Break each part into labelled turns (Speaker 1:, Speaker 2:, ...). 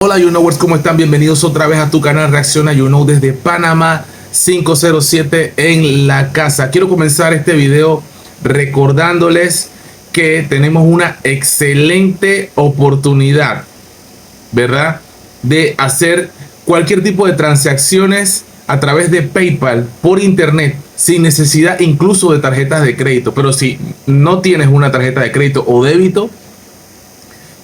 Speaker 1: Hola YouKnowers, ¿cómo están? Bienvenidos otra vez a tu canal Reacciona YouKnow desde Panamá 507 en la casa. Quiero comenzar este video recordándoles que tenemos una excelente oportunidad, ¿verdad? De hacer cualquier tipo de transacciones a través de PayPal por internet sin necesidad incluso de tarjetas de crédito. Pero si no tienes una tarjeta de crédito o débito,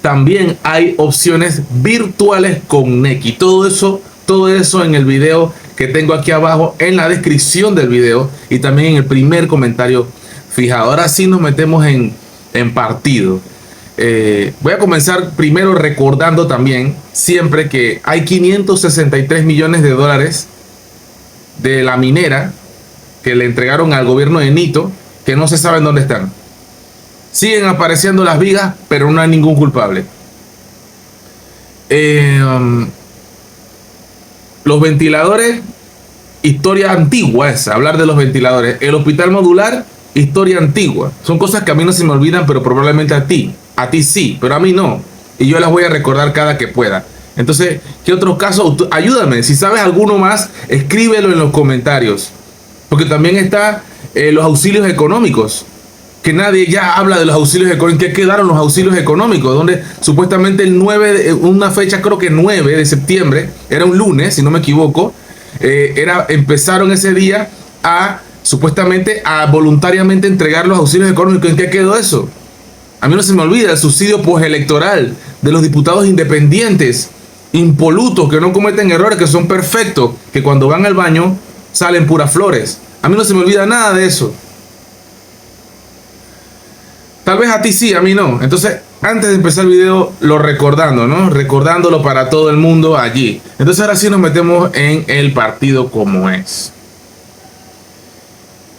Speaker 1: también hay opciones virtuales con Nequi. Todo eso en el video que tengo aquí abajo en la descripción del video y también en el primer comentario fijado. Ahora sí nos metemos en partido. Voy a comenzar primero recordando también siempre que hay 563 millones de dólares de la minera que le entregaron al gobierno de Nito, que no se saben dónde están. Siguen apareciendo las vigas, pero no hay ningún culpable. Los ventiladores, historia antigua esa, hablar de los ventiladores. El hospital modular, historia antigua. Son cosas que a mí no se me olvidan, pero probablemente a ti sí, pero a mí no. Y yo las voy a recordar cada que pueda. Entonces, ¿qué otros casos? Ayúdame, si sabes alguno más, escríbelo en los comentarios. Porque también está los auxilios económicos, que nadie ya habla de los auxilios económicos. ¿Qué quedaron los auxilios económicos? Donde supuestamente el 9, una fecha creo que 9 de septiembre, era un lunes, si no me equivoco, empezaron ese día supuestamente a voluntariamente entregar los auxilios económicos. ¿En qué quedó eso? A mí no se me olvida el subsidio postelectoral de los diputados independientes, impolutos, que no cometen errores, que son perfectos, que cuando van al baño salen puras flores. A mí no se me olvida nada de eso. Tal vez a ti sí, a mí no. Entonces, antes de empezar el video, recordándolo para todo el mundo allí. Entonces, ahora sí nos metemos en el partido como es.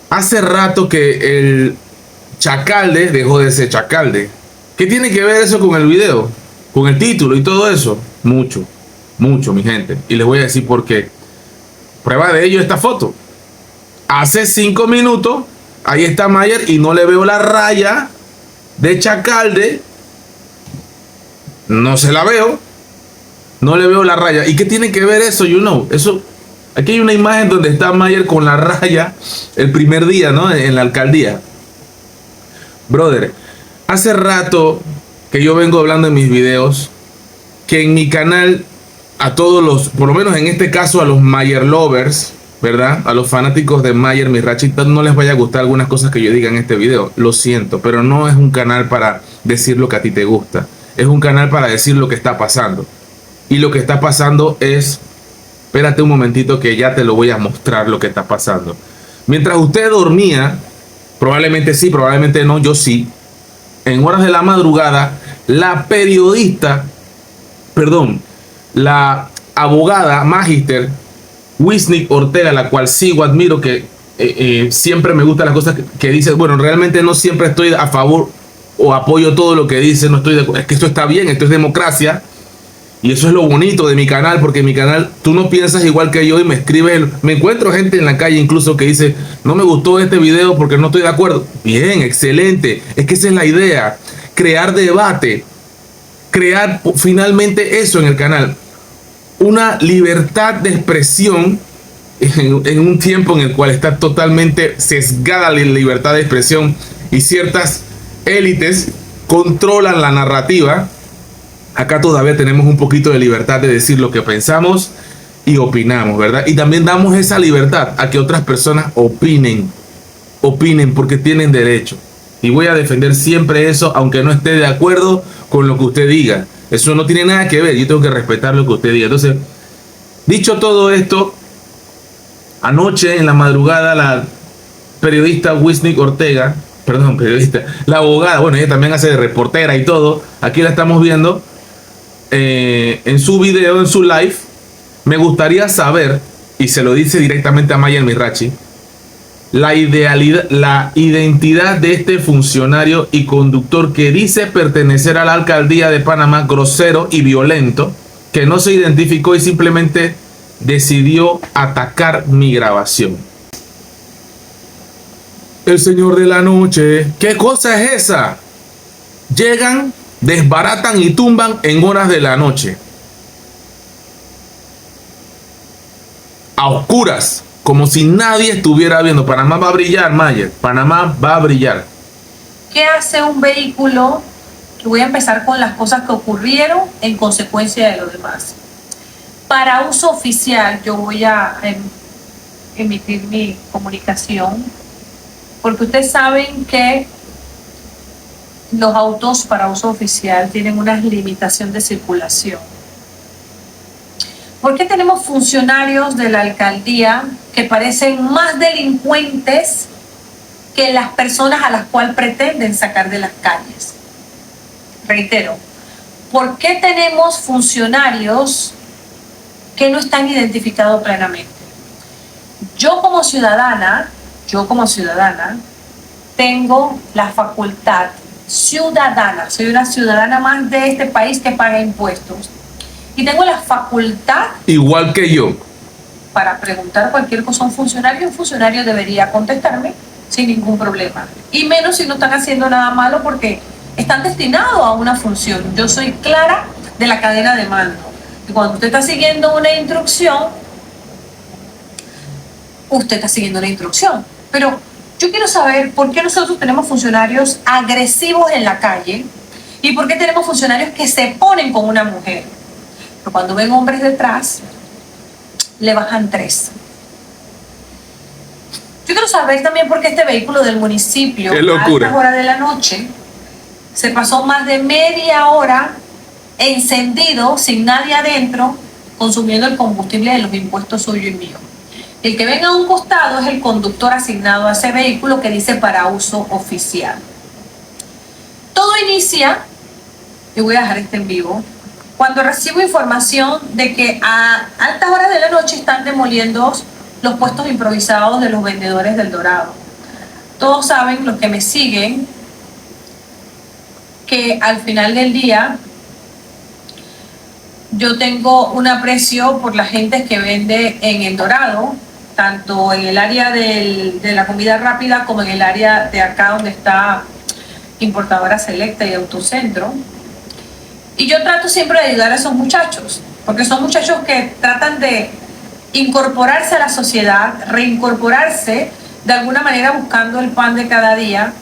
Speaker 1: Hace rato que el Chacalde dejó de ser Chacalde. ¿Qué tiene que ver eso con el video? Con el título y todo eso. Mucho, mi gente. Y les voy a decir por qué. Prueba de ello esta foto. Hace 5 minutos, ahí está Mayer y no le veo la raya de Chacalde. No se la veo. No le veo la raya. ¿Y qué tiene que ver eso? Eso. Aquí hay una imagen donde está Mayer con la raya el primer día, ¿no? En la alcaldía. Brother, hace rato que yo vengo hablando en mis videos que en mi canal a todos los, por lo menos en este caso a los Mayer lovers, ¿verdad? A los fanáticos de Mayer Mirachi no les vaya a gustar algunas cosas que yo diga en este video. Lo siento, pero no es un canal para decir lo que a ti te gusta. Es un canal para decir lo que está pasando. Y lo que está pasando es... Espérate un momentito que ya te lo voy a mostrar lo que está pasando. Mientras usted dormía, probablemente sí, probablemente no, yo sí. En horas de la madrugada, la abogada magíster Wisnik Ortega, la cual sigo, admiro, que siempre me gustan las cosas que dice. Bueno, realmente no siempre estoy a favor o apoyo todo lo que dice, no estoy de acuerdo. Es que esto está bien, esto es democracia. Y eso es lo bonito de mi canal, porque en mi canal tú no piensas igual que yo y me escribes. Me encuentro gente en la calle incluso que dice, no me gustó este video porque no estoy de acuerdo. Bien, excelente. Es que esa es la idea. Crear debate. Crear finalmente eso en el canal. Una libertad de expresión en un tiempo en el cual está totalmente sesgada la libertad de expresión y ciertas élites controlan la narrativa. Acá todavía tenemos un poquito de libertad de decir lo que pensamos y opinamos, ¿verdad? Y también damos esa libertad a que otras personas opinen porque tienen derecho. Y voy a defender siempre eso, aunque no esté de acuerdo con lo que usted diga. Eso no tiene nada que ver, yo tengo que respetar lo que usted diga. Entonces, dicho todo esto, anoche en la madrugada la periodista Wisnik Ortega, la abogada, bueno, ella también hace de reportera y todo, aquí la estamos viendo, en su video, en su live. Me gustaría saber, y se lo dice directamente a Mayer Mirachi, la identidad de este funcionario y conductor que dice pertenecer a la alcaldía de Panamá, grosero y violento, que no se identificó y simplemente decidió atacar mi grabación. El señor de la noche. ¿Qué cosa es esa? Llegan, desbaratan y tumban en horas de la noche. a oscuras, como si nadie estuviera viendo. Panamá va a brillar, Mayer. Panamá va a brillar.
Speaker 2: ¿Qué hace un vehículo? Voy a empezar con las cosas que ocurrieron en consecuencia de lo demás. Para uso oficial, yo voy a emitir mi comunicación, porque ustedes saben que los autos para uso oficial tienen una limitación de circulación. ¿Por qué tenemos funcionarios de la alcaldía que parecen más delincuentes que las personas a las cuales pretenden sacar de las calles? Reitero, ¿por qué tenemos funcionarios que no están identificados plenamente? Yo como ciudadana, tengo la facultad ciudadana, soy una ciudadana más de este país que paga impuestos, y tengo la facultad,
Speaker 1: igual que yo,
Speaker 2: para preguntar cualquier cosa a un funcionario debería contestarme sin ningún problema, y menos si no están haciendo nada malo porque están destinados a una función. Yo soy clara de la cadena de mando, y cuando usted está siguiendo una instrucción, usted está siguiendo una instrucción. Pero yo quiero saber por qué nosotros tenemos funcionarios agresivos en la calle y por qué tenemos funcionarios que se ponen con una mujer. Pero cuando ven hombres detrás, le bajan 3. Yo quiero saber también por qué este vehículo del municipio,
Speaker 1: ¡qué
Speaker 2: a
Speaker 1: locura!
Speaker 2: altas horas de la noche, se pasó más de media hora encendido, sin nadie adentro, consumiendo el combustible de los impuestos suyo y mío. El que venga a un costado es el conductor asignado a ese vehículo que dice para uso oficial. Todo inicia, y voy a dejar este en vivo, cuando recibo información de que a altas horas de la noche están demoliendo los puestos improvisados de los vendedores del Dorado. Todos saben, los que me siguen, que al final del día yo tengo un aprecio por la gente que vende en el Dorado, tanto en el área de la comida rápida como en el área de acá donde está Importadora Selecta y Autocentro. Y yo trato siempre de ayudar a esos muchachos, porque son muchachos que tratan de incorporarse a la sociedad, reincorporarse de alguna manera buscando el pan de cada día,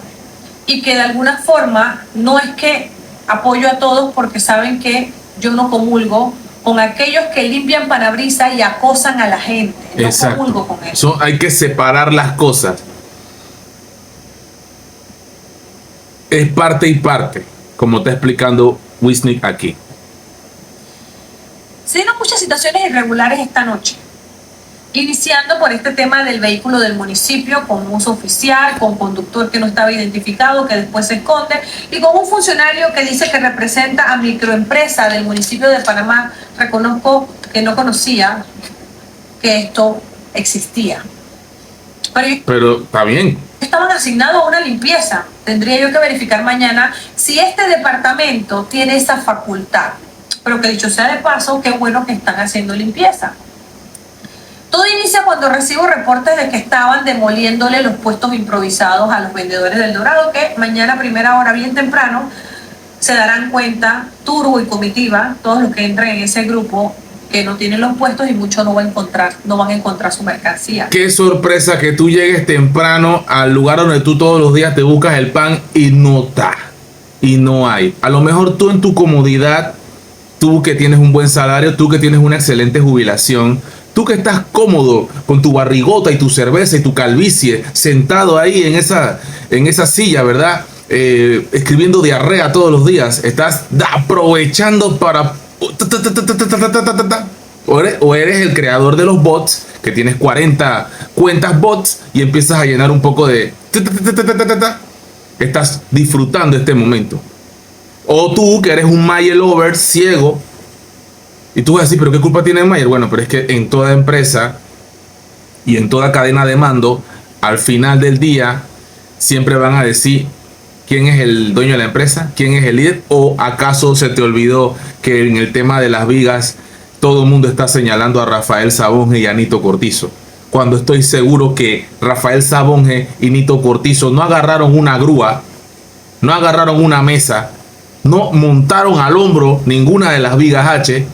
Speaker 2: y que de alguna forma no es que apoyo a todos porque saben que yo no comulgo con aquellos que limpian parabrisas y acosan a la gente. No
Speaker 1: Exacto.
Speaker 2: comulgo con eso.
Speaker 1: Hay que separar las cosas. Es parte y parte, como está explicando Wisnik aquí.
Speaker 2: Se dieron muchas situaciones irregulares esta noche, iniciando por este tema del vehículo del municipio con uso oficial, con conductor que no estaba identificado, que después se esconde, y con un funcionario que dice que representa a microempresa del municipio de Panamá. Reconozco que no conocía que esto existía.
Speaker 1: Pero está bien.
Speaker 2: Estaban asignados a una limpieza. Tendría yo que verificar mañana si este departamento tiene esa facultad. Pero que dicho sea de paso, qué bueno que están haciendo limpieza. Todo inicia cuando recibo reportes de que estaban demoliéndole los puestos improvisados a los vendedores del Dorado, que mañana a primera hora, bien temprano, se darán cuenta, Turbo y Comitiva, todos los que entren en ese grupo, que no tienen los puestos y muchos no van a encontrar su mercancía.
Speaker 1: Qué sorpresa que tú llegues temprano al lugar donde tú todos los días te buscas el pan y no está, y no hay. A lo mejor tú en tu comodidad, tú que tienes un buen salario, tú que tienes una excelente jubilación, tú que estás cómodo con tu barrigota y tu cerveza y tu calvicie, sentado ahí en esa silla, ¿verdad? Escribiendo diarrea todos los días, estás aprovechando para... O eres el creador de los bots, que tienes 40 cuentas bots y empiezas a llenar un poco de... Estás disfrutando este momento. O tú que eres un Mayer lover ciego, y tú vas a decir, ¿pero qué culpa tiene Mayer? Bueno, pero es que en toda empresa y en toda cadena de mando, al final del día, siempre van a decir quién es el dueño de la empresa, quién es el líder, o acaso se te olvidó que en el tema de las vigas todo el mundo está señalando a Rafael Sabonge y a Nito Cortizo, cuando estoy seguro que Rafael Sabonge y Nito Cortizo no agarraron una grúa, no agarraron una mesa, no montaron al hombro ninguna de las vigas H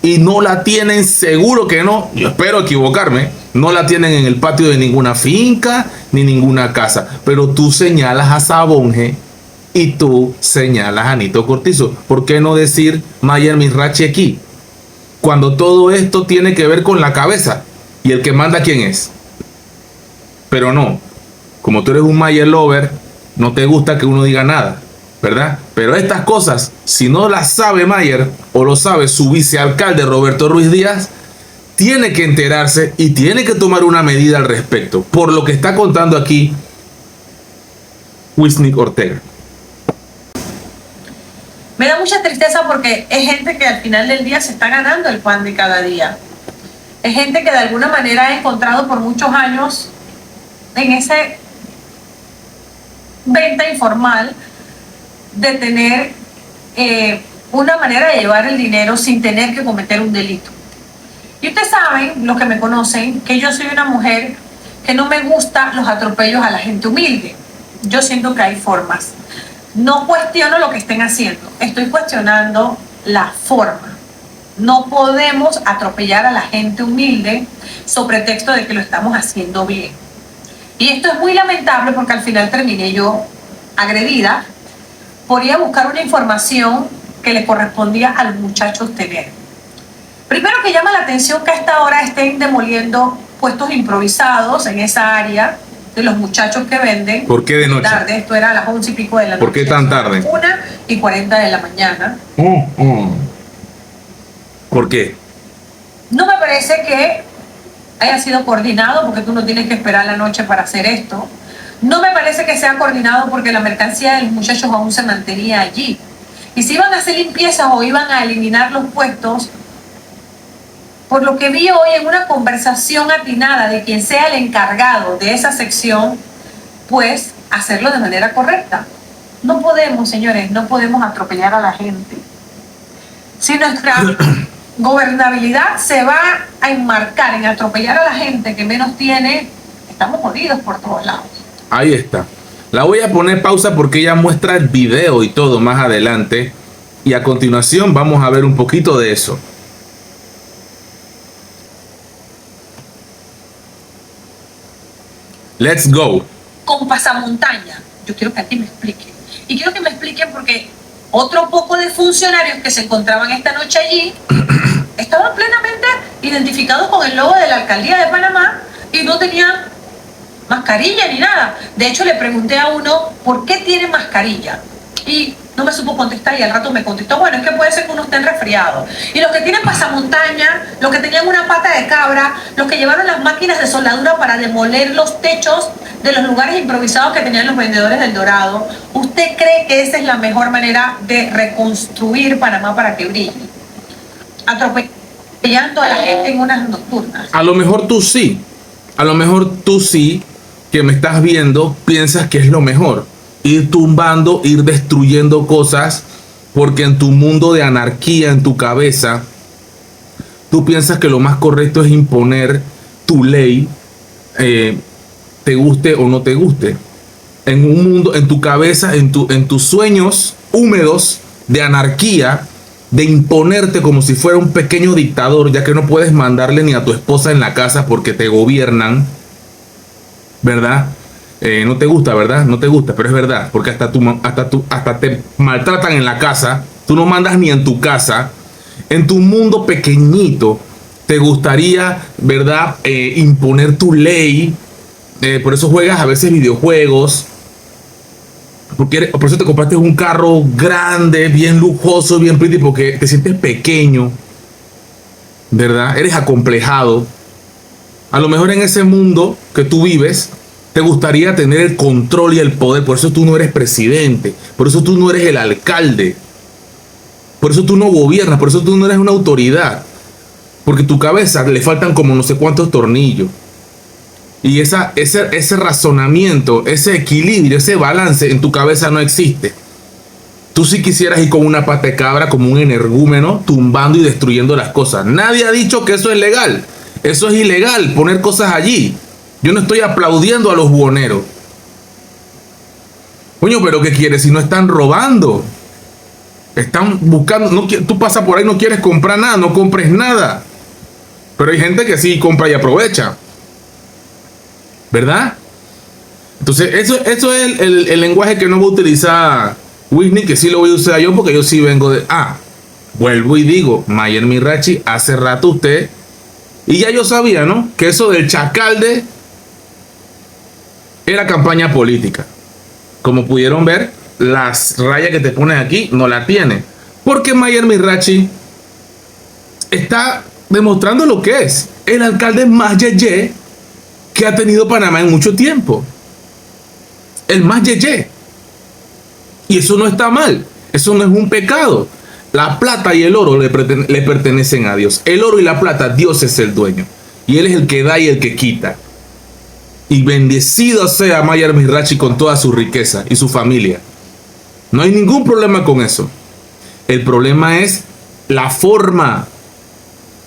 Speaker 1: y no la tienen, seguro que no, yo espero equivocarme, no la tienen en el patio de ninguna finca ni ninguna casa, pero tú señalas a Sabonge y tú señalas a Nito Cortizo. ¿Por qué no decir Mayer Mizrachi aquí? Cuando todo esto tiene que ver con la cabeza y el que manda quién es. Pero no, como tú eres un Mayer lover, no te gusta que uno diga nada, ¿verdad? Pero estas cosas, si no las sabe Mayer o lo sabe su vicealcalde Roberto Ruiz Díaz, tiene que enterarse y tiene que tomar una medida al respecto, por lo que está contando aquí Wisnik Ortega.
Speaker 2: Me da mucha tristeza porque es gente que al final del día se está ganando el pan de cada día. Es gente que de alguna manera ha encontrado por muchos años en ese venta informal de tener una manera de llevar el dinero sin tener que cometer un delito. Y ustedes saben, los que me conocen, que yo soy una mujer que no me gusta los atropellos a la gente humilde. Yo siento que hay formas. No cuestiono lo que estén haciendo, estoy cuestionando la forma. No podemos atropellar a la gente humilde sobre pretexto de que lo estamos haciendo bien. Y esto es muy lamentable porque al final terminé yo agredida por ir a buscar una información que le correspondía al muchacho tener. Primero que llama la atención que a esta hora estén demoliendo puestos improvisados en esa área de los muchachos que venden.
Speaker 1: ¿Por qué de noche?
Speaker 2: Tarde, esto era a las 11:05 de la noche.
Speaker 1: ¿Por qué tan tarde?
Speaker 2: 1:40 de la mañana.
Speaker 1: ¿Por qué?
Speaker 2: No me parece que haya sido coordinado porque tú no tienes que esperar la noche para hacer esto. No me parece que sea coordinado porque la mercancía de los muchachos aún se mantenía allí. Y si iban a hacer limpiezas o iban a eliminar los puestos, por lo que vi hoy en una conversación atinada de quien sea el encargado de esa sección, pues hacerlo de manera correcta. No podemos, señores, no podemos atropellar a la gente. Si nuestra gobernabilidad se va a enmarcar en atropellar a la gente que menos tiene, estamos jodidos por todos lados.
Speaker 1: Ahí está. La voy a poner pausa porque ella muestra el video y todo más adelante. Y a continuación vamos a ver un poquito de eso. Let's go.
Speaker 2: Con pasamontaña, yo quiero que alguien me explique. Y quiero que me expliquen porque otro poco de funcionarios que se encontraban esta noche allí estaban plenamente identificados con el logo de la alcaldía de Panamá y no tenían mascarilla ni nada. De hecho, le pregunté a uno por qué tiene mascarilla y no me supo contestar y al rato me contestó, bueno, es que puede ser que uno esté resfriado. Y los que tienen pasamontaña, los que tenían una pata de cabra, los que llevaron las máquinas de soldadura para demoler los techos de los lugares improvisados que tenían los vendedores del Dorado, ¿usted cree que esa es la mejor manera de reconstruir Panamá para que brille? Atropellando a la gente en unas nocturnas.
Speaker 1: A lo mejor tú sí. A lo mejor tú sí, que me estás viendo, piensas que es lo mejor. Ir tumbando, ir destruyendo cosas, porque en tu mundo de anarquía, en tu cabeza, tú piensas que lo más correcto es imponer tu ley, te guste o no te guste. En un mundo, en tu cabeza, en tus sueños húmedos de anarquía, de imponerte como si fuera un pequeño dictador, ya que no puedes mandarle ni a tu esposa en la casa porque te gobiernan, ¿verdad? No te gusta, ¿verdad? No te gusta, pero es verdad, porque hasta te maltratan en la casa. Tú no mandas ni en tu casa. En tu mundo pequeñito te gustaría, ¿verdad? Imponer tu ley. Por eso juegas a veces videojuegos. Por eso te compraste un carro grande, bien lujoso, bien pretty, porque te sientes pequeño, ¿verdad? Eres acomplejado. A lo mejor en ese mundo que tú vives te gustaría tener el control y el poder. Por eso tú no eres presidente. Por eso tú no eres el alcalde. Por eso tú no gobiernas. Por eso tú no eres una autoridad. Porque tu cabeza le faltan como no sé cuántos tornillos. Y ese razonamiento, ese equilibrio, ese balance en tu cabeza no existe. Tú sí quisieras ir con una pata de cabra como un energúmeno, tumbando y destruyendo las cosas. Nadie ha dicho que eso es legal. Eso es ilegal, poner cosas allí. Yo no estoy aplaudiendo a los buhoneros. Coño, pero ¿qué quieres si no están robando? Están buscando, tú pasas por ahí, no quieres comprar nada, no compres nada. Pero hay gente que sí compra y aprovecha, ¿verdad? Entonces, eso es el lenguaje que no va a utilizar Whitney, que sí lo voy a usar yo, porque yo sí vengo de... vuelvo y digo, Mayer Mirachi, hace rato usted, y ya yo sabía, ¿no?, que eso del chacalde era campaña política. Como pudieron ver, las rayas que te ponen aquí no la tiene, porque Mayer Mirachi está demostrando lo que es el alcalde más yeye que ha tenido Panamá en mucho tiempo. El más yeye. Y eso no está mal. Eso no es un pecado. La plata y el oro le pertenecen a Dios. El oro y la plata, Dios es el dueño. Y Él es el que da y el que quita. Y bendecido sea Mayer Mirachi con toda su riqueza y su familia. No hay ningún problema con eso. El problema es la forma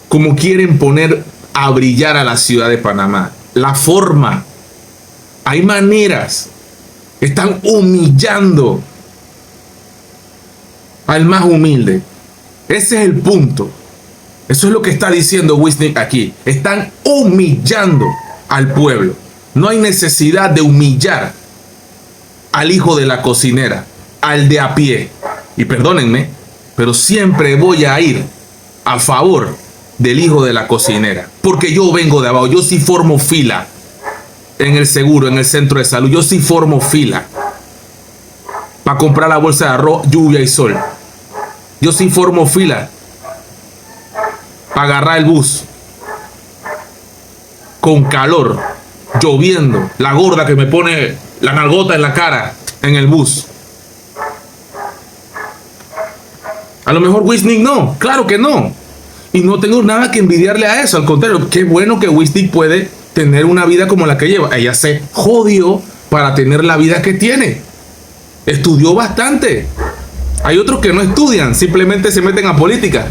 Speaker 1: como quieren poner a brillar a la ciudad de Panamá. La forma. Hay maneras. Están humillando al más humilde. Ese es el punto. Eso es lo que está diciendo Wisnik aquí. Están humillando al pueblo. No hay necesidad de humillar al hijo de la cocinera, al de a pie. Y perdónenme, pero siempre voy a ir a favor del hijo de la cocinera, porque yo vengo de abajo. Yo sí formo fila en el seguro, en el centro de salud. Yo sí formo fila para comprar la bolsa de arroz, lluvia y sol. Yo sí formo fila para agarrar el bus con calor, lloviendo, la gorda que me pone la nalgota en la cara en el bus. A lo mejor Wisnik no, claro que no. Y no tengo nada que envidiarle a eso. Al contrario, qué bueno que Wisnik puede tener una vida como la que lleva. Ella se jodió para tener la vida que tiene. Estudió bastante. Hay otros que no estudian, simplemente se meten a política.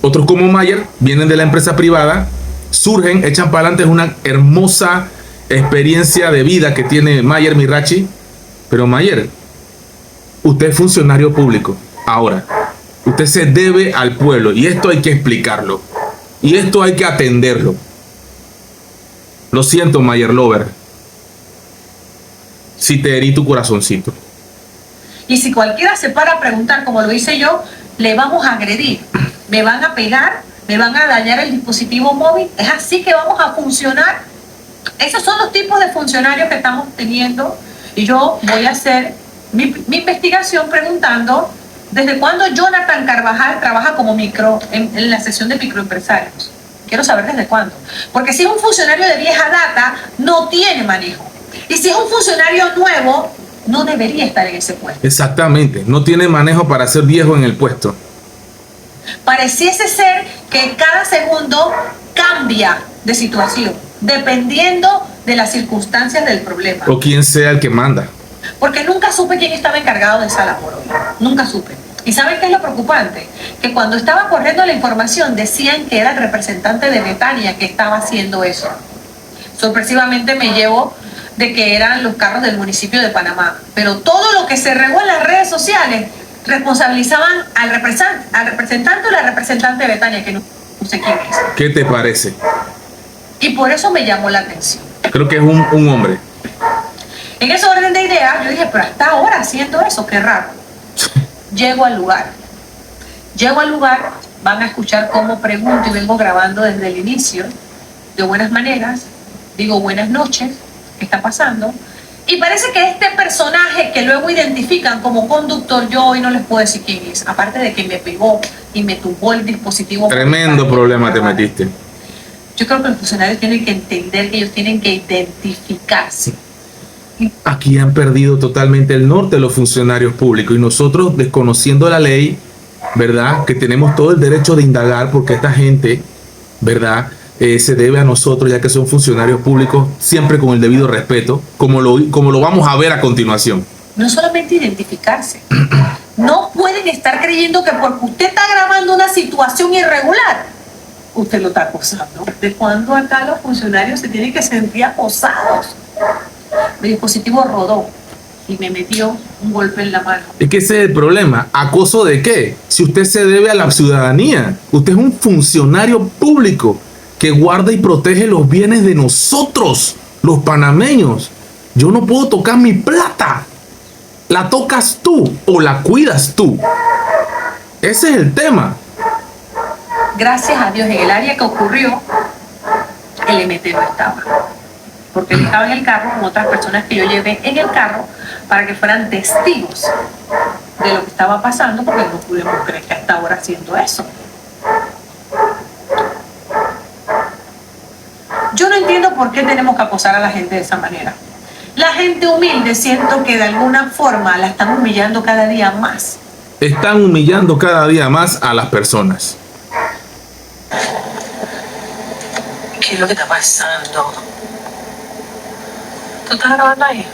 Speaker 1: Otros como Mayer vienen de la empresa privada, surgen, echan para adelante. Es una hermosa experiencia de vida que tiene Mayer Mirachi. Pero Mayer, usted es funcionario público. Ahora, usted se debe al pueblo y esto hay que explicarlo. Y esto hay que atenderlo. Lo siento, Mayer Lover, si te herí tu corazoncito.
Speaker 2: Y si cualquiera se para a preguntar, como lo hice yo, le vamos a agredir, me van a pegar, me van a dañar el dispositivo móvil. ¿Es así que vamos a funcionar? Esos son los tipos de funcionarios que estamos teniendo. Y yo voy a hacer mi investigación preguntando desde cuándo Jonathan Carvajal trabaja como en la sección de microempresarios. Quiero saber desde cuándo. Porque si es un funcionario de vieja data, no tiene manejo. Y si es un funcionario nuevo, no debería estar en ese puesto.
Speaker 1: Exactamente, no tiene manejo para ser viejo en el puesto.
Speaker 2: Pareciese ser que cada segundo cambia de situación, dependiendo de las circunstancias del problema.
Speaker 1: O quien sea el que manda.
Speaker 2: Porque nunca supe quién estaba encargado de esa labor hoy. Nunca supe. ¿Y saben qué es lo preocupante? Que cuando estaba corriendo la información decían que era el representante de Betania que estaba haciendo eso. Sorpresivamente me llevo de que eran los carros del municipio de Panamá. Pero todo lo que se regó en las redes sociales responsabilizaban al representante o la representante de Betania, que no sé quién es.
Speaker 1: ¿Qué te parece?
Speaker 2: Y por eso me llamó la atención.
Speaker 1: Creo que es un hombre.
Speaker 2: En ese orden de ideas, yo dije, pero hasta ahora haciendo eso, qué raro. Llego al lugar, van a escuchar cómo pregunto y vengo grabando desde el inicio, de buenas maneras, digo buenas noches, ¿qué está pasando? Y parece que este personaje que luego identifican como conductor, yo hoy no les puedo decir quién es, aparte de que me pegó y me tumbó el dispositivo.
Speaker 1: Tremendo problema te metiste.
Speaker 2: Yo creo que los funcionarios tienen que entender que ellos tienen que identificarse.
Speaker 1: Aquí han perdido totalmente el norte los funcionarios públicos y nosotros, desconociendo la ley, ¿verdad?, que tenemos todo el derecho de indagar porque esta gente, ¿verdad?, se debe a nosotros, ya que son funcionarios públicos, siempre con el debido respeto, como lo vamos a ver a continuación.
Speaker 2: No solamente identificarse, no pueden estar creyendo que porque usted está grabando una situación irregular, usted lo está acosando. ¿De cuándo acá los funcionarios se tienen que sentir acosados? Mi dispositivo rodó. y me metió un golpe en la mano.
Speaker 1: Es que ese es el problema. ¿Acoso de qué? Si usted se debe a la ciudadanía. Usted es un funcionario público que guarda y protege los bienes de nosotros, los panameños. Yo no puedo tocar mi plata. ¿La tocas tú o la cuidas tú? Ese es el tema.
Speaker 2: Gracias a Dios, en el área que ocurrió, el MT no estaba. Porque él estaba en el carro con otras personas que yo llevé en el carro para que fueran testigos de lo que estaba pasando, porque no pudimos creer que hasta ahora haciendo eso. Yo no entiendo por qué tenemos que acosar a la gente de esa manera. La gente humilde siento que de alguna forma la están humillando cada día más.
Speaker 1: Están humillando cada día más a las personas.
Speaker 2: ¿Qué es lo que está pasando? ¿Tú estás grabando ahí?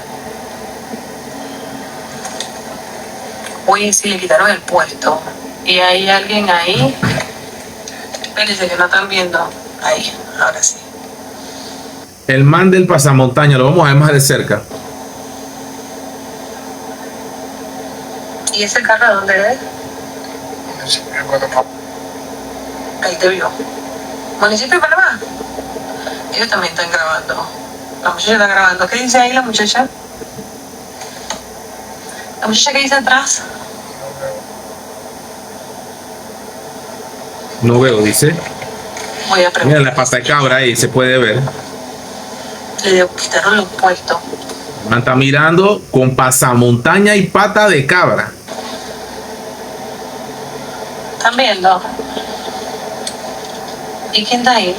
Speaker 2: Oye, si le quitaron el puesto y hay alguien ahí. Espérense que no están viendo. Ahí, ahora sí.
Speaker 1: El man del pasamontaña, lo vamos a ver más de cerca.
Speaker 2: ¿Y ese carro de dónde es? Ahí te vio. ¿Municipio de Panamá? Ellos también están grabando. La muchacha está grabando. ¿Qué dice ahí la muchacha? ¿La muchacha que dice atrás?
Speaker 1: No veo, dice.
Speaker 2: Voy a
Speaker 1: Mira
Speaker 2: preguntar.
Speaker 1: la pata de cabra ahí, se puede ver.
Speaker 2: Le quitaron los puestos.
Speaker 1: El man está mirando con pasamontaña y pata de cabra.
Speaker 2: ¿Están viendo? ¿Y quién está ahí?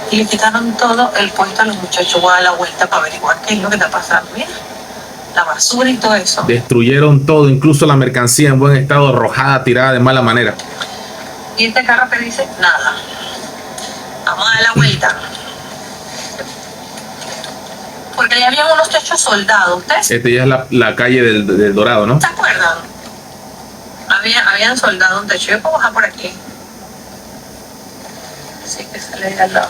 Speaker 2: Y le quitaron todo el puesto a los muchachos. Voy a dar la vuelta para averiguar qué es lo que está pasando. Mira, la basura y todo eso.
Speaker 1: Destruyeron todo, incluso la mercancía en buen estado, arrojada, tirada de mala manera.
Speaker 2: ¿Y este carro que dice? Nada. Vamos a dar la vuelta. Porque ya habían unos techos soldados. ¿Ustedes
Speaker 1: Este ya es la calle del Dorado, ¿no?
Speaker 2: se acuerdan? Habían soldado un techo. Yo puedo bajar por aquí. Sí, que sale de al lado.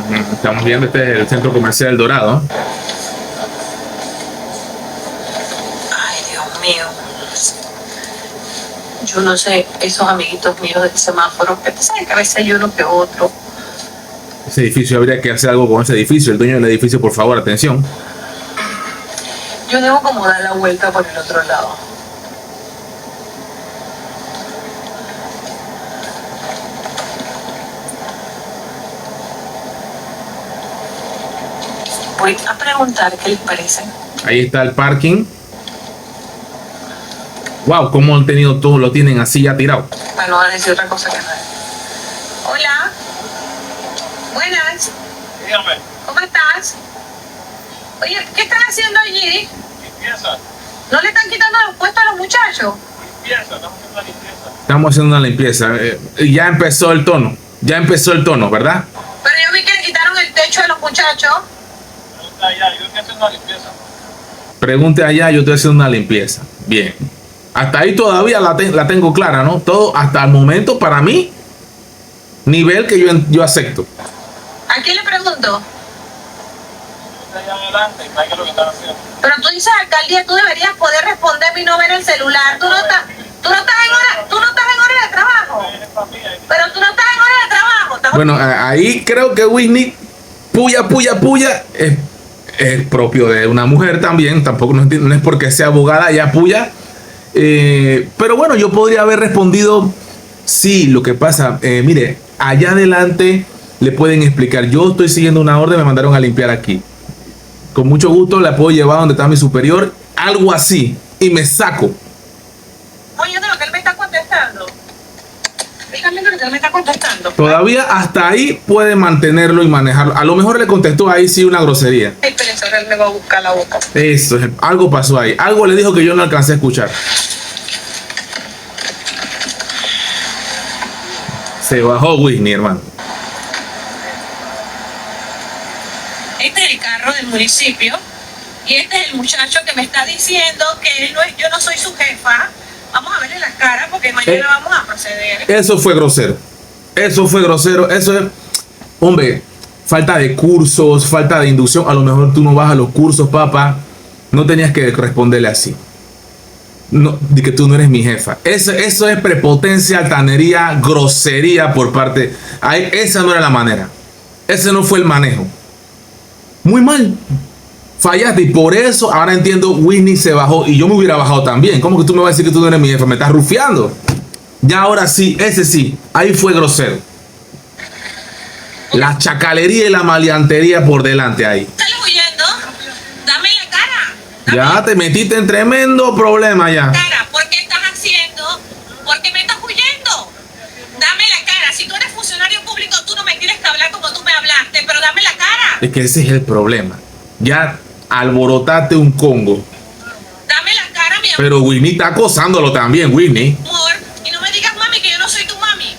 Speaker 1: Ujú. Estamos viendo, este es el centro comercial del Dorado.
Speaker 2: Ay, Dios mío. Yo no sé, esos amiguitos míos del semáforo, que saben que a veces hay uno que otro.
Speaker 1: Ese edificio, habría que hacer algo con ese edificio. El dueño del edificio, por favor, atención.
Speaker 2: Yo debo como dar la vuelta por el otro lado. Voy a preguntar qué les parece.
Speaker 1: Ahí está el parking. Wow, cómo han tenido todo, lo tienen así ya tirado.
Speaker 2: Para no decir otra cosa que no es. Hola. Buenas.
Speaker 3: Dígame,
Speaker 2: ¿Cómo estás? Oye, ¿qué están haciendo allí?
Speaker 3: limpieza,
Speaker 2: ¿No le están quitando los puestos a los muchachos?
Speaker 3: limpieza, estamos haciendo la limpieza.
Speaker 1: Estamos haciendo una limpieza. Ya empezó el tono. Ya empezó el tono, ¿verdad?
Speaker 2: Pero yo vi que le quitaron el techo de los muchachos.
Speaker 3: Pregunta allá, yo estoy haciendo la limpieza.
Speaker 1: Pregunte allá, yo estoy haciendo una limpieza. Bien. Hasta ahí todavía la tengo clara, ¿no? Todo hasta el momento, para mí, nivel que yo acepto.
Speaker 2: ¿A quién le pregunto?
Speaker 3: Usted allá adelante y traiga lo que están haciendo.
Speaker 2: Pero tú dices alcaldía, tú deberías poder responderme y no ver el celular. Tú no estás en hora de trabajo.
Speaker 3: Es familia,
Speaker 2: Pero tú no estás en hora de trabajo. Estamos-
Speaker 1: Bueno, ahí creo que Whitney, puya, es propio de una mujer también. Tampoco no es porque sea abogada, ella puya. Pero bueno, yo podría haber respondido, sí, lo que pasa, mire, allá adelante le pueden explicar, yo estoy siguiendo una orden, me mandaron a limpiar aquí. Con mucho gusto la puedo llevar donde está mi superior, algo así, y me saco.
Speaker 2: Oye, de lo que él me está contestando. Dígame de lo que él me está contestando.
Speaker 1: Todavía hasta ahí puede mantenerlo y manejarlo. A lo mejor le contestó ahí sí una grosería.
Speaker 2: Espérense, ahora él me va a buscar la boca.
Speaker 1: Eso, algo pasó ahí. Algo le dijo que yo no alcancé a escuchar. Se bajó Whitney, hermano.
Speaker 2: Este es el carro del municipio y este es el muchacho que me está diciendo que él no es, yo no soy su jefa. Vamos a verle la cara porque mañana vamos a proceder.
Speaker 1: Eso fue grosero. Eso fue grosero. Eso es. Hombre, falta de cursos, falta de inducción. A lo mejor tú no vas a los cursos, papá. No tenías que responderle así. No, de que tú no eres mi jefa. Eso es prepotencia, altanería, grosería por parte. Ay, esa no era la manera. Ese no fue el manejo. Muy mal. Fallaste y por eso ahora entiendo, Whitney se bajó y yo me hubiera bajado también. ¿Cómo que tú me vas a decir que tú no eres mi jefa? Me estás rufiando. Ya ahora sí, ese sí. Ahí fue grosero. La chacalería y la maleantería por delante ahí.
Speaker 2: ¿Sales huyendo? Dame la cara.
Speaker 1: Ya te metiste en tremendo problema ya.
Speaker 2: Cara, ¿por qué estás haciendo? ¿Por qué me estás huyendo? Dame la cara. Si tú eres funcionario público, tú no me tienes que hablar como tú me hablaste, pero dame la cara.
Speaker 1: Es que ese es el problema. Ya alborotaste un Congo.
Speaker 2: Dame la cara, mi amor.
Speaker 1: Pero Whitney está acosándolo también, Whitney.
Speaker 2: Y no me digas, mami, que yo no soy tu mami.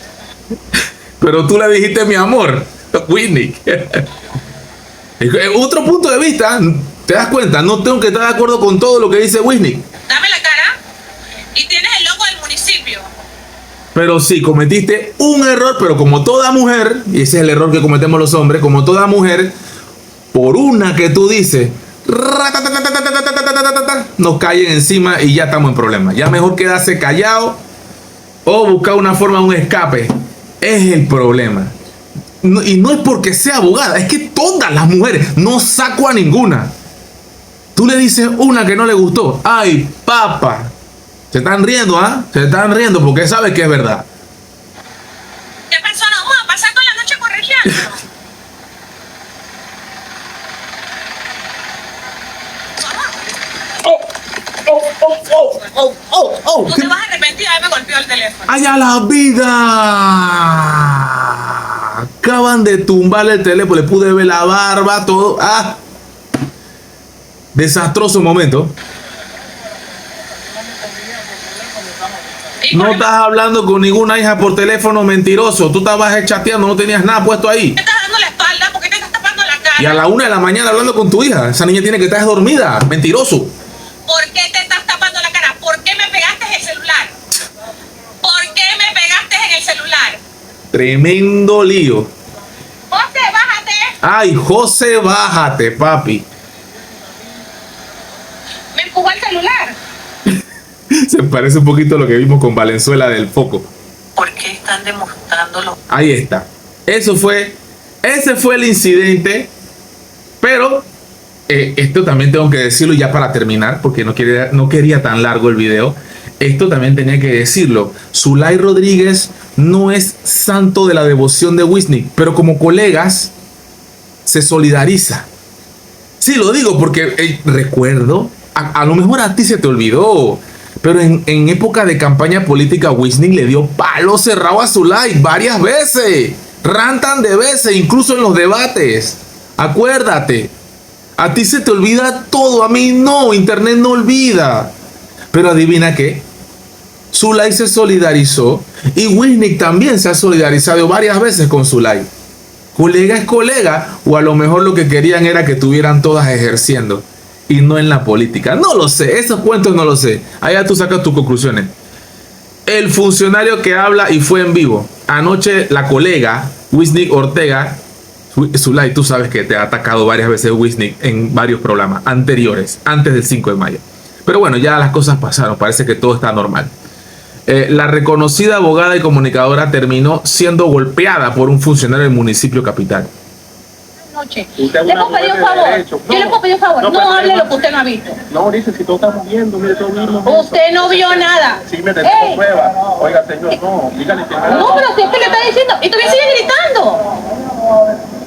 Speaker 1: Pero tú le dijiste mi amor, Whitney. Otro punto de vista, ¿te das cuenta? No tengo que estar de acuerdo con todo lo que dice Whitney.
Speaker 2: Dame la cara. Y tienes el logo del municipio.
Speaker 1: Pero sí, cometiste un error, pero como toda mujer, y ese es el error que cometemos los hombres, como toda mujer, por una que tú dices, nos caen encima y ya estamos en problemas. Ya mejor quedarse callado o buscar una forma de un escape. Es el problema. Y no es porque sea abogada, es que todas las mujeres, no saco a ninguna. Tú le dices una que no le gustó. Ay, papá. Se están riendo, ¿ah? Se están riendo porque sabe que es verdad.
Speaker 2: ¿Qué persona vamos a pasar toda la noche corrigiendo? Tú te vas a arrepentir de haberme golpeado el teléfono.
Speaker 1: ¡Ay, a la vida! Acaban de tumbarle el teléfono, le pude ver la barba, todo. ¡Ah! Desastroso momento. No estás hablando con ninguna hija por teléfono, mentiroso. Tú estabas chateando, no tenías nada puesto ahí.
Speaker 2: Me estás dando la espalda porque te estás tapando la cara.
Speaker 1: Y a la 1 de la mañana hablando con tu hija. Esa niña tiene que estar dormida. Mentiroso.
Speaker 2: ¿Por qué te estás tapando la cara? ¿Por qué me pegaste en el celular? ¿Por qué me pegaste en el celular?
Speaker 1: Tremendo lío.
Speaker 2: José, bájate.
Speaker 1: Ay, José, bájate, papi.
Speaker 2: Me empujó el celular.
Speaker 1: Se parece un poquito a lo que vimos con Valenzuela del Foco.
Speaker 2: ¿Por qué están demostrándolo?
Speaker 1: Ahí está. Ese fue el incidente. Pero esto también tengo que decirlo ya para terminar, porque no quería tan largo el video. Esto también tenía que decirlo. Zulay Rodríguez no es santo de la devoción de Whitney, pero como colegas se solidariza. Sí, lo digo porque recuerdo, a lo mejor a ti se te olvidó, pero en época de campaña política Whitney le dio palo cerrado a Zulay varias veces. Rantan de veces, incluso en los debates. Acuérdate. A ti se te olvida todo, a mí no, internet no olvida. Pero adivina qué, Zulay se solidarizó y Whitney también se ha solidarizado varias veces con Zulay. Colega es colega, o a lo mejor lo que querían era que estuvieran todas ejerciendo y no en la política. No lo sé, esos cuentos no lo sé. Allá tú sacas tus conclusiones. El funcionario que habla y fue en vivo. Anoche la colega, Whitney Ortega, Zulay, tú sabes que te ha atacado varias veces Whitney en varios programas anteriores, antes del 5 de mayo. Pero bueno, ya las cosas pasaron, parece que todo está normal. La reconocida abogada y comunicadora terminó siendo golpeada por un funcionario del municipio capital.
Speaker 2: Noche. Le puedo pedir un favor. Yo le puedo pedir un favor. No hable lo que usted no ha visto.
Speaker 3: No, dice, si tú estás viendo, mire, todo mismo.
Speaker 2: Usted no vio nada.
Speaker 3: Sí, me tengo prueba. Oiga, señor, no, dígale que
Speaker 2: No, pero si usted le está diciendo. Y todavía sigue gritando.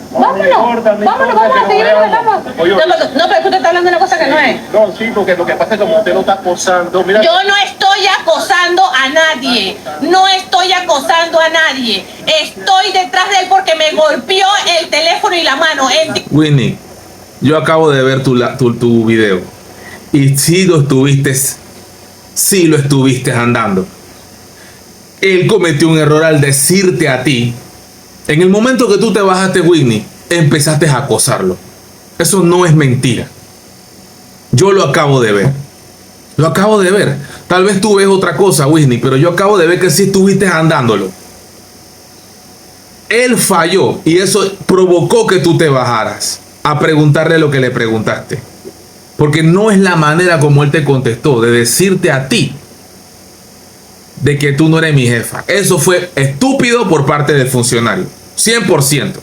Speaker 2: Vámonos, vamos a seguir hablando. No, pero usted está hablando de una cosa que no es.
Speaker 3: No, sí, porque lo que pasa es que como usted lo está acosando, mira.
Speaker 2: Yo no estoy acosando a nadie. No estoy acosando a nadie. Estoy detrás de él porque me golpeó el teléfono y la mano.
Speaker 1: Whitney, yo acabo de ver tu video. Y sí lo estuviste andando. Él cometió un error al decirte a ti. En el momento que tú te bajaste, Whitney, empezaste a acosarlo. Eso no es mentira. Yo lo acabo de ver. Lo acabo de ver. Tal vez tú ves otra cosa, Whitney, pero yo acabo de ver que sí estuviste andándolo. Él falló y eso provocó que tú te bajaras a preguntarle lo que le preguntaste. Porque no es la manera como él te contestó, de decirte a ti de que tú no eres mi jefa. Eso fue estúpido por parte del funcionario. 100%.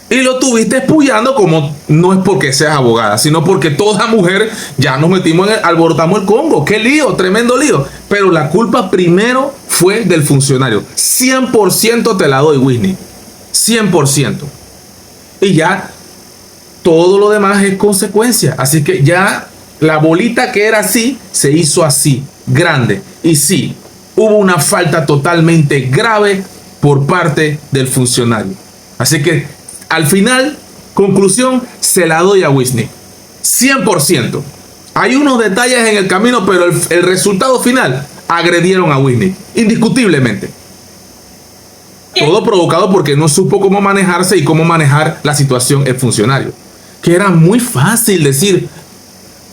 Speaker 1: Y lo tuviste espuyando, como no es porque seas abogada, sino porque toda mujer ya nos metimos alborotamos el Congo. Qué lío, tremendo lío. Pero la culpa primero fue del funcionario. 100% te la doy, Whitney. 100%. Y ya todo lo demás es consecuencia. Así que ya la bolita que era así, se hizo así, grande. Y sí, hubo una falta totalmente grave por parte del funcionario. Así que al final, conclusión, se la doy a Whitney. 100%. Hay unos detalles en el camino, pero el resultado final, agredieron a Whitney. Indiscutiblemente. Todo provocado porque no supo cómo manejarse y cómo manejar la situación el funcionario. Que era muy fácil decir,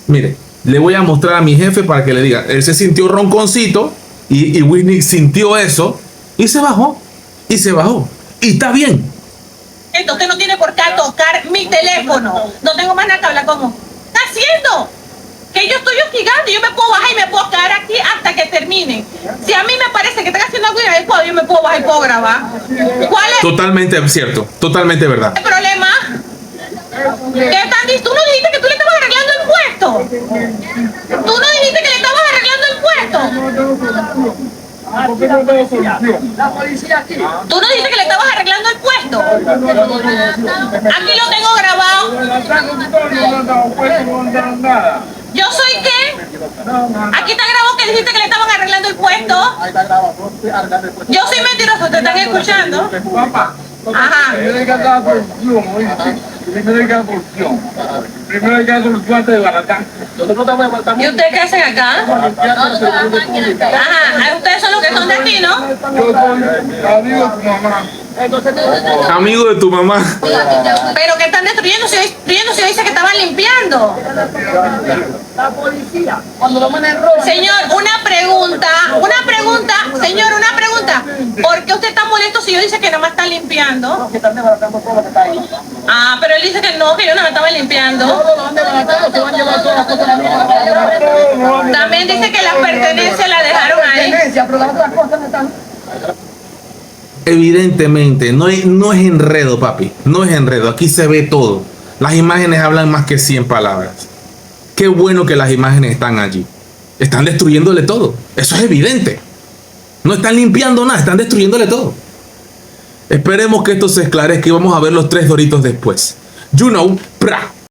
Speaker 1: mire, le voy a mostrar a mi jefe para que le diga. Él se sintió ronconcito y Whitney sintió eso y se bajó. Y se bajó. Y está bien.
Speaker 2: Usted no tiene por qué tocar mi teléfono. No tengo más nada que hablar con usted. ¿Qué está haciendo? Que yo estoy hostigando. Yo me puedo bajar y me puedo quedar aquí hasta que termine. Si a mí me parece que están haciendo algo inadecuado, yo me puedo bajar y puedo grabar. ¿Cuál es
Speaker 1: Totalmente cierto. Totalmente verdad.
Speaker 2: el problema? ¿Qué están diciendo? Tú no dijiste que tú le estabas arreglando el puesto. Tú no dijiste que le estabas arreglando el puesto.
Speaker 3: ¿Por qué no veo solución?
Speaker 4: La policía aquí.
Speaker 2: Tú no dijiste que le estabas arreglando el puesto. Aquí lo tengo grabado.
Speaker 3: No han dado puesto, no han dado nada.
Speaker 2: ¿Yo soy qué? Aquí está grabado que dijiste que le estaban arreglando el puesto.
Speaker 4: Ahí está grabado.
Speaker 2: Yo soy mentiroso, ¿te están escuchando?
Speaker 3: Papá,
Speaker 2: Ajá.
Speaker 3: primero hay que dar solución, oíste. Primero hay que dar solución. Primero hay que dar solución antes de baratán.
Speaker 4: Nosotros estamos en Altamira.
Speaker 2: ¿Y ustedes qué hacen acá? Ajá, ustedes son los que son de aquí, ¿no?
Speaker 3: Yo soy amigo de tu mamá.
Speaker 4: Entonces,
Speaker 1: Amigo de tu mamá.
Speaker 2: Pero que están destruyendo si dice que estaban limpiando.
Speaker 4: la policía, cuando lo mandan en rojo.
Speaker 2: Señor, una pregunta, señor, una pregunta. ¿Por qué usted está molesto si yo dice que nada más está limpiando?
Speaker 4: Que están desbaratando todo lo que está ahí.
Speaker 2: Ah, pero él dice que no, que yo no me estaba limpiando.
Speaker 4: Todos lo han desbaratado, se van a llevar todas las cosas de la misma.
Speaker 2: También dice que las pertenencias las dejaron ahí.
Speaker 4: Pero las otras cosas no están.
Speaker 1: Evidentemente, no es enredo, papi. No es enredo. Aquí se ve todo. Las imágenes hablan más que 100 palabras. Qué bueno que las imágenes están allí. Están destruyéndole todo. Eso es evidente. No están limpiando nada, están destruyéndole todo. Esperemos que esto se esclarezca y vamos a ver los 3 doritos después. You know, pra.